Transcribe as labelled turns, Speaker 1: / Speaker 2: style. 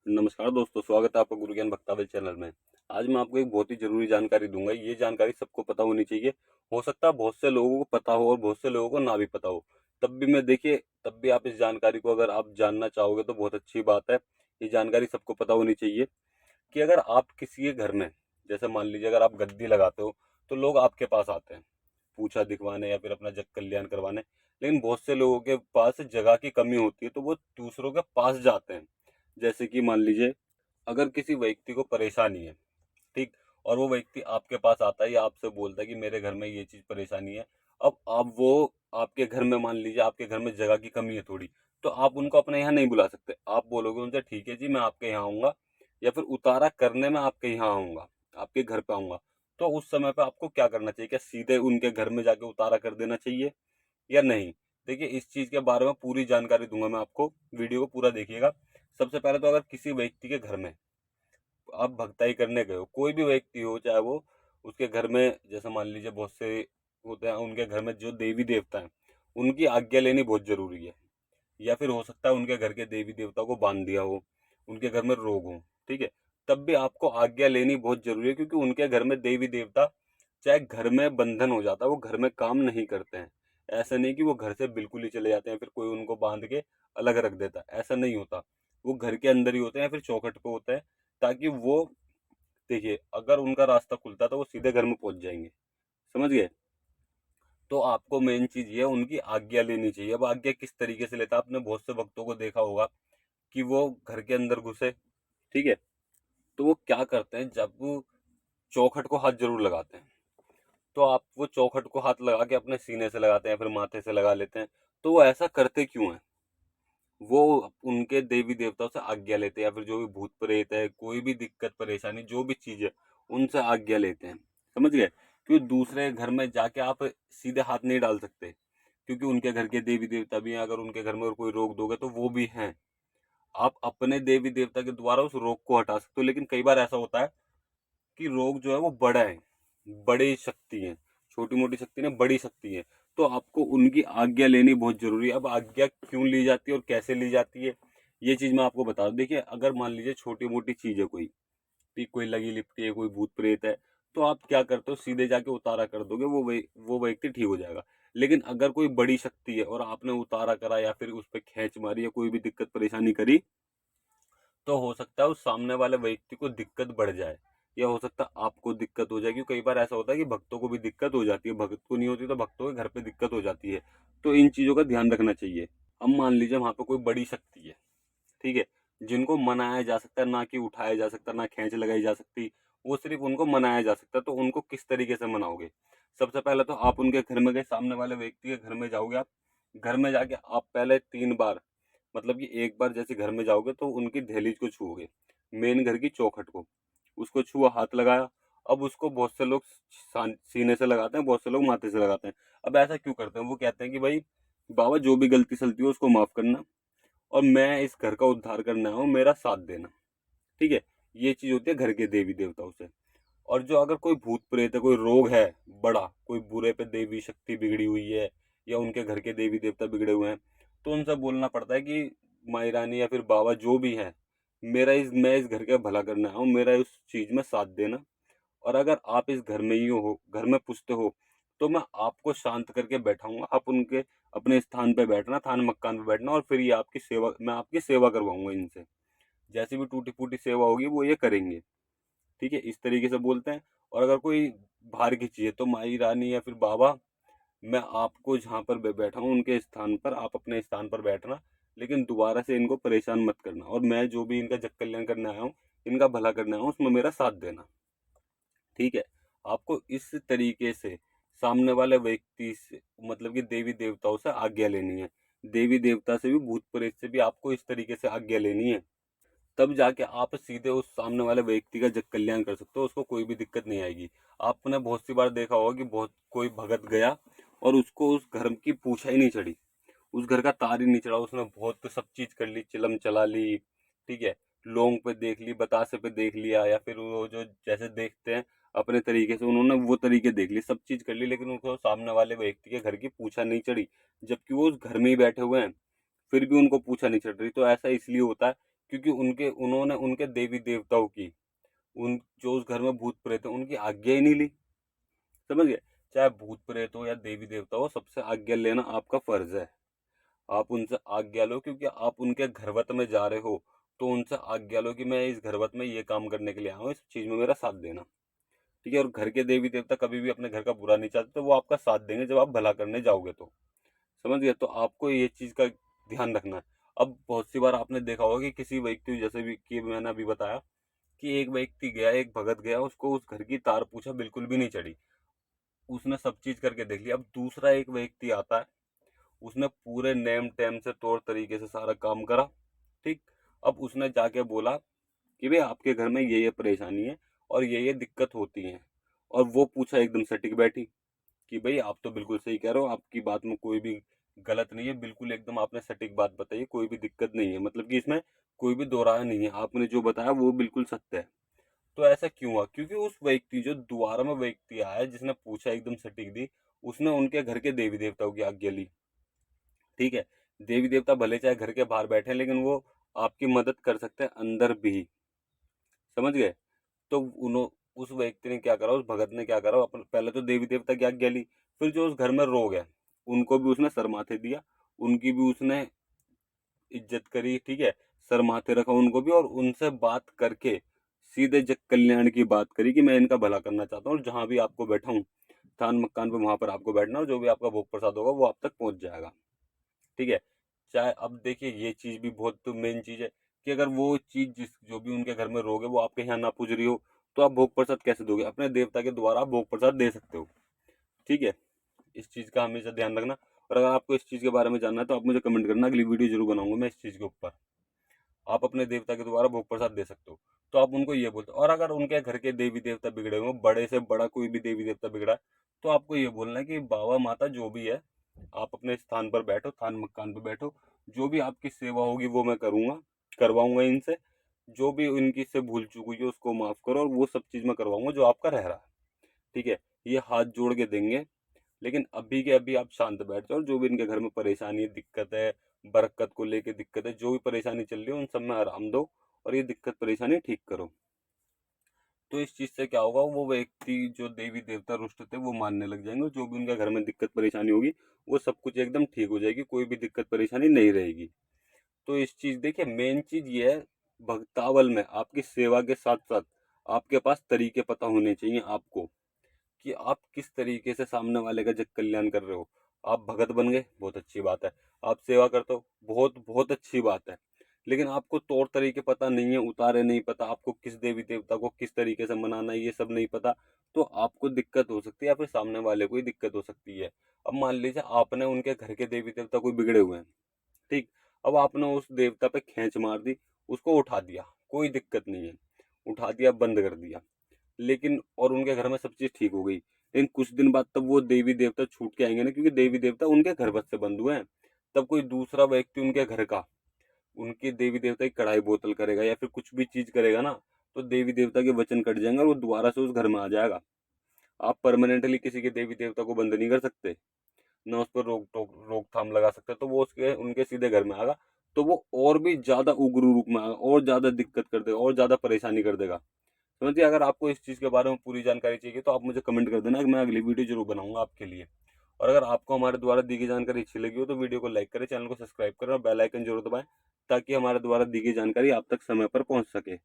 Speaker 1: नमस्कार दोस्तों, स्वागत है आपका गुरु ज्ञान भक्तावल चैनल में। आज मैं आपको एक बहुत ही ज़रूरी जानकारी दूंगा। ये जानकारी सबको पता होनी चाहिए। हो सकता है बहुत से लोगों को पता हो और बहुत से लोगों को ना भी पता हो। तब भी आप इस जानकारी को अगर आप जानना चाहोगे तो बहुत अच्छी बात है। ये जानकारी सबको पता होनी चाहिए कि अगर आप किसी के घर में, जैसे मान लीजिए अगर आप गद्दी लगाते हो तो लोग आपके पास आते हैं पूछा दिखवाने या फिर अपना जग कल्याण करवाने। लेकिन बहुत से लोगों के पास जगह की कमी होती है तो वो दूसरों के पास जाते हैं। जैसे कि मान लीजिए अगर किसी व्यक्ति को परेशानी है, ठीक, और वो व्यक्ति आपके पास आता है या आपसे बोलता है कि मेरे घर में ये चीज परेशानी है। अब आप वो आपके घर में, मान लीजिए आपके घर में जगह की कमी है थोड़ी, तो आप उनको अपने यहाँ नहीं बुला सकते। आप बोलोगे उनसे ठीक है जी मैं आपके यहाँ आऊंगा, या फिर उतारा करने में आपके यहाँ आऊंगा, आपके घर पे आऊंगा। तो उस समय पे आपको क्या करना चाहिए? क्या सीधे उनके घर में जाके उतारा कर देना चाहिए या नहीं? देखिए, इस चीज के बारे में पूरी जानकारी दूंगा मैं आपको, वीडियो को पूरा देखिएगा। सबसे पहले तो अगर किसी व्यक्ति के घर में आप भगताई करने गए हो, कोई भी व्यक्ति हो, चाहे वो उसके घर में, जैसे मान लीजिए बहुत से होते हैं उनके घर में जो देवी देवता हैं, उनकी आज्ञा लेनी बहुत जरूरी है। या फिर हो सकता है उनके घर के देवी देवता को बांध दिया हो, उनके घर में रोग हो, ठीक है, तब भी आपको आज्ञा लेनी बहुत जरूरी है, क्योंकि उनके घर में देवी देवता, चाहे घर में बंधन हो जाता है, वो घर में काम नहीं करते हैं। ऐसा नहीं कि वो घर से बिल्कुल ही चले जाते हैं, फिर कोई उनको बांध के अलग रख देता है, ऐसा नहीं होता। वो घर के अंदर ही होते हैं, फिर चौखट पे होते हैं, ताकि वो, देखिए, अगर उनका रास्ता खुलता तो वो सीधे घर में पहुंच जाएंगे। समझ गए? तो आपको मेन चीज ये उनकी आज्ञा लेनी चाहिए। अब आज्ञा किस तरीके से लेता है? आपने बहुत से भक्तों को देखा होगा कि वो घर के अंदर घुसे, ठीक है, तो वो क्या करते हैं, जब वो चौखट को हाथ जरूर लगाते हैं, तो आप वो चौखट को हाथ लगा के अपने सीने से लगाते हैं, फिर माथे से लगा लेते हैं। तो वो ऐसा करते क्यों है? वो उनके देवी देवताओं से आज्ञा लेते हैं, या फिर जो भी भूत प्रेत है, कोई भी दिक्कत परेशानी जो भी चीज है, उनसे आज्ञा लेते हैं। समझ गए? क्योंकि दूसरे घर में जाके आप सीधे हाथ नहीं डाल सकते, क्योंकि उनके घर के देवी देवता भी हैं। अगर उनके घर में और कोई रोग दोगे तो वो भी हैं। आप अपने देवी देवता के द्वारा उस रोग को हटा सकते हो, लेकिन कई बार ऐसा होता है कि रोग जो है वो बड़ा है, बड़ी शक्ति है, छोटी मोटी शक्ति नहीं, बड़ी शक्ति है। तो आपको उनकी आज्ञा लेनी बहुत जरूरी है। अब आज्ञा क्यों ली जाती है और कैसे ली जाती है, ये चीज मैं आपको बता दूं। देखिए, अगर मान लीजिए छोटी मोटी चीज है, कोई भी, कोई लगी लिपटी है, कोई भूत प्रेत है, तो आप क्या करते हो, सीधे जाके उतारा कर दोगे, वो व्यक्ति ठीक हो जाएगा। लेकिन अगर कोई बड़ी शक्ति है और आपने उतारा करा या फिर उस पर खींच मारी या कोई भी दिक्कत परेशानी करी, तो हो सकता है उस सामने वाले व्यक्ति को दिक्कत बढ़ जाए, या हो सकता है आपको दिक्कत हो जाए। क्योंकि कई बार ऐसा होता है कि भक्तों को भी दिक्कत हो जाती है, भक्त को नहीं होती तो भक्तों के घर पे दिक्कत हो जाती है। तो इन चीजों का ध्यान रखना चाहिए। अब मान लीजिए वहां पे कोई बड़ी शक्ति है, ठीक है, जिनको मनाया जा सकता है, ना कि उठाया जा सकता, ना खींच लगाई जा सकती, वो सिर्फ उनको मनाया जा सकता है। तो उनको किस तरीके से मनाओगे? सबसे पहले तो आप उनके घर में गए, सामने वाले व्यक्ति के घर में जाओगे आप। घर में जाके आप पहले 3 बार, मतलब कि एक बार जैसे घर में जाओगे तो उनकी दहलीज को छुओगे, मेन घर की चौखट को, उसको छुआ, हाथ लगाया। अब उसको बहुत से लोग सीने से लगाते हैं, बहुत से लोग माथे से लगाते हैं। अब ऐसा क्यों करते हैं? वो कहते हैं कि भाई बाबा, जो भी गलती सलती हो उसको माफ करना, और मैं इस घर का उद्धार करने आया हूँ, मेरा साथ देना। ठीक है, ये चीज होती है घर के देवी देवताओं से। और जो अगर कोई भूत प्रेत है, कोई रोग है बड़ा, कोई बुरे पे देवी शक्ति बिगड़ी हुई है, या उनके घर के देवी देवता बिगड़े हुए हैं, तो उनसे बोलना पड़ता है कि माई रानी या फिर बाबा जो भी है, मैं इस घर का भला करने आया हूँ, मेरा उस चीज में साथ देना। और अगर आप इस घर में ही हो, घर में पुजते हो, तो मैं आपको शांत करके बैठाऊंगा। आप उनके अपने स्थान पे बैठना, थान मक्कान पे बैठना, और फिर ये आपकी सेवा, मैं आपकी सेवा करवाऊंगा इनसे। जैसी भी टूटी फूटी सेवा होगी वो ये करेंगे। ठीक है, इस तरीके से बोलते हैं। और अगर कोई बाहर की चीज है तो माई रानी या फिर बाबा, मैं आपको जहाँ पर बैठा हूँ उनके स्थान पर, आप अपने स्थान पर बैठना, लेकिन दोबारा से इनको परेशान मत करना, और मैं जो भी इनका जग कल्याण करने आया हूँ, इनका भला करने आया हूँ, उसमें मेरा साथ देना। ठीक है, आपको इस तरीके से सामने वाले व्यक्ति से, मतलब कि देवी देवताओं से आज्ञा लेनी है। देवी देवता से भी, भूत प्रेत से भी आपको इस तरीके से आज्ञा लेनी है। तब जाके आप सीधे उस सामने वाले व्यक्ति का जग कल्याण कर सकते हो, उसको कोई भी दिक्कत नहीं आएगी। आपने बहुत सी बार देखा होगा कि बहुत कोई भगत गया और उसको उस घर की पूछा ही नहीं चढ़ी, उस घर का तार ही नहीं चढ़ा, उसने बहुत सब चीज कर ली, चिलम चला ली, ठीक है, लोंग पे देख ली, बतासे पे देख लिया, या फिर वो जो जैसे देखते हैं अपने तरीके से, उन्होंने वो तरीके देख ली, सब चीज कर ली, लेकिन उनको सामने वाले व्यक्ति के घर की पूछा नहीं चढ़ी, जबकि वो उस घर में ही बैठे हुए हैं, फिर भी उनको पूछा नहीं चढ़ रही। तो ऐसा इसलिए होता है क्योंकि उन्होंने उनके देवी देवताओं की, उन जो उस घर में भूत प्रेत है उनकी आज्ञा ही नहीं ली। समझ गए? चाहे भूत प्रेत हो या देवी देवता हो, सबसे आज्ञा लेना आपका फर्ज है। आप उनसे आज्ञा लो, क्योंकि आप उनके घरवत में जा रहे हो, तो उनसे आज्ञा लो कि मैं इस घरवत में ये काम करने के लिए आया हूँ, इस चीज में मेरा साथ देना। ठीक है? और घर के देवी देवता कभी भी अपने घर का बुरा नहीं चाहते, तो वो आपका साथ देंगे जब आप भला करने जाओगे तो। समझ गए? तो आपको ये चीज का ध्यान रखना है। अब बहुत सी बार आपने देखा होगा कि किसी व्यक्ति, जैसे भी कि मैंने अभी बताया कि एक व्यक्ति गया, एक भगत गया, उसको उस घर की तार पूछा बिल्कुल भी नहीं चढ़ी, उसने सब चीज करके देख लिया। अब दूसरा एक व्यक्ति आता है, उसने पूरे नेम टेम से तौर तरीके से सारा काम करा। ठीक? अब उसने जाके बोला कि भाई आपके घर में ये परेशानी है और ये दिक्कत होती है, और वो पूछा एकदम सटीक बैठी कि भाई आप तो बिल्कुल सही कह रहे हो, आपकी बात में कोई भी गलत नहीं है, बिल्कुल एकदम आपने सटीक बात बताई है, कोई भी दिक्कत नहीं है, मतलब कि इसमें कोई भी दो राय नहीं है, आपने जो बताया वो बिल्कुल सत्य है। तो ऐसा क्यों हुआ? क्योंकि उस व्यक्ति, जो दोबारा में व्यक्ति आया जिसने पूछा एकदम सटीक दी, उसने उनके घर के देवी देवताओं की आज्ञा ली। ठीक है? देवी देवता भले चाहे घर के बाहर बैठे हैं, लेकिन वो आपकी मदद कर सकते हैं अंदर भी। समझ गए? तो उन्हों उस व्यक्ति ने क्या करा, उस भगत ने क्या करा, अपन पहले तो देवी देवता की आज्ञा ली, फिर जो उस घर में रोग है उनको भी उसने सर माथे दिया, उनकी भी उसने इज्जत करी। ठीक है? सर माथे रखा उनको भी, और उनसे बात करके सीधे जग कल्याण की बात करी कि मैं इनका भला करना चाहता हूँ, और जहां भी आपको बैठा हूँ थान मकान पे, वहां पर आपको बैठना, और जो भी आपका भोग प्रसाद होगा वो आप तक पहुंच जाएगा। ठीक है? चाहे अब देखिए, ये चीज भी बहुत मेन चीज है कि अगर वो चीज, जिस जो भी उनके घर में रोग है, वो आपके यहाँ ना पूज रही हो, तो आप भोग प्रसाद कैसे दोगे? अपने देवता के द्वारा आप भोग प्रसाद दे सकते हो। ठीक है? इस चीज का हमेशा ध्यान रखना। और अगर आपको इस चीज के बारे में जानना है तो आप मुझे कमेंट करना, अगली वीडियो जरूर बनाऊंगा मैं इस चीज के ऊपर। आप अपने देवता के द्वारा भोग प्रसाद दे सकते हो, तो आप उनको ये बोलते हो। और अगर उनके घर के देवी देवता बिगड़े हुए, बड़े से बड़ा कोई भी देवी देवता बिगड़ा है, तो आपको ये बोलना है कि बाबा माता जो भी है, आप अपने स्थान पर बैठो, थान मकान पर बैठो, जो भी आपकी सेवा होगी वो मैं करूंगा, करवाऊंगा इनसे। जो भी इनकी से भूल चूक हुई है उसको माफ करो, और वो सब चीज मैं करवाऊंगा जो आपका रह रहा है। ठीक है? ये हाथ जोड़ के देंगे। लेकिन अभी के अभी आप शांत बैठ जाओ, जो भी इनके घर में परेशानी है, दिक्कत है, बरकत को लेके दिक्कत है, जो भी परेशानी चल रही है उन सब में आराम दो, और ये दिक्कत परेशानी ठीक करो। तो इस चीज से क्या होगा, वो व्यक्ति जो देवी देवता रुष्ट थे वो मानने लग जाएंगे, जो भी उनके घर में दिक्कत परेशानी होगी वो सब कुछ एकदम ठीक हो जाएगी, कोई भी दिक्कत परेशानी नहीं रहेगी। तो इस चीज, देखिए मेन चीज ये है, भक्तावल में आपकी सेवा के साथ साथ आपके पास तरीके पता होने चाहिए आपको, कि आप किस तरीके से सामने वाले का जग कल्याण कर रहे हो। आप भगत बन गए, बहुत अच्छी बात है। आप सेवा करते हो, बहुत बहुत अच्छी बात है। लेकिन आपको तौर तरीके पता नहीं है, उतारे नहीं पता, आपको किस देवी देवता को किस तरीके से मनाना है ये सब नहीं पता, तो आपको दिक्कत हो सकती है, या फिर सामने वाले को ही दिक्कत हो सकती है। अब मान लीजिए आपने उनके घर के देवी देवता कोई बिगड़े हुए हैं। ठीक? अब आपने उस देवता पे खींच मार दी, उसको उठा दिया, कोई दिक्कत नहीं है, उठा दिया, बंद कर दिया, लेकिन और उनके घर में सब चीज ठीक हो गई, लेकिन कुछ दिन बाद तब वो देवी देवता छूट के आएंगे ना, क्योंकि देवी देवता उनके घर बस से बंधु हैं। तब कोई दूसरा व्यक्ति उनके घर का, उनके देवी देवता की कढ़ाई बोतल करेगा या फिर कुछ भी चीज करेगा ना, तो देवी देवता के वचन कट जाएंगे और वो दोबारा से उस घर में आ जाएगा। आप परमानेंटली किसी के देवी देवता को बंद नहीं कर सकते, ना उस पर रोकथाम लगा सकते, तो वो उसके उनके सीधे घर में आएगा, तो वो और भी ज्यादा उग्र रूप में आएगा, और ज्यादा दिक्कत कर देगा, और ज्यादा परेशानी कर देगा। समझिए? अगर आपको इस चीज के बारे में पूरी जानकारी चाहिए तो आप मुझे कमेंट कर देना, मैं अगली वीडियो जरूर बनाऊंगा आपके लिए। और अगर आपको हमारे द्वारा दी गई जानकारी अच्छी लगी हो तो वीडियो को लाइक करें, चैनल को सब्सक्राइब करें, और बेल आइकन जरूर दबाएं, ताकि हमारे द्वारा दी गई जानकारी आप तक समय पर पहुंच सके।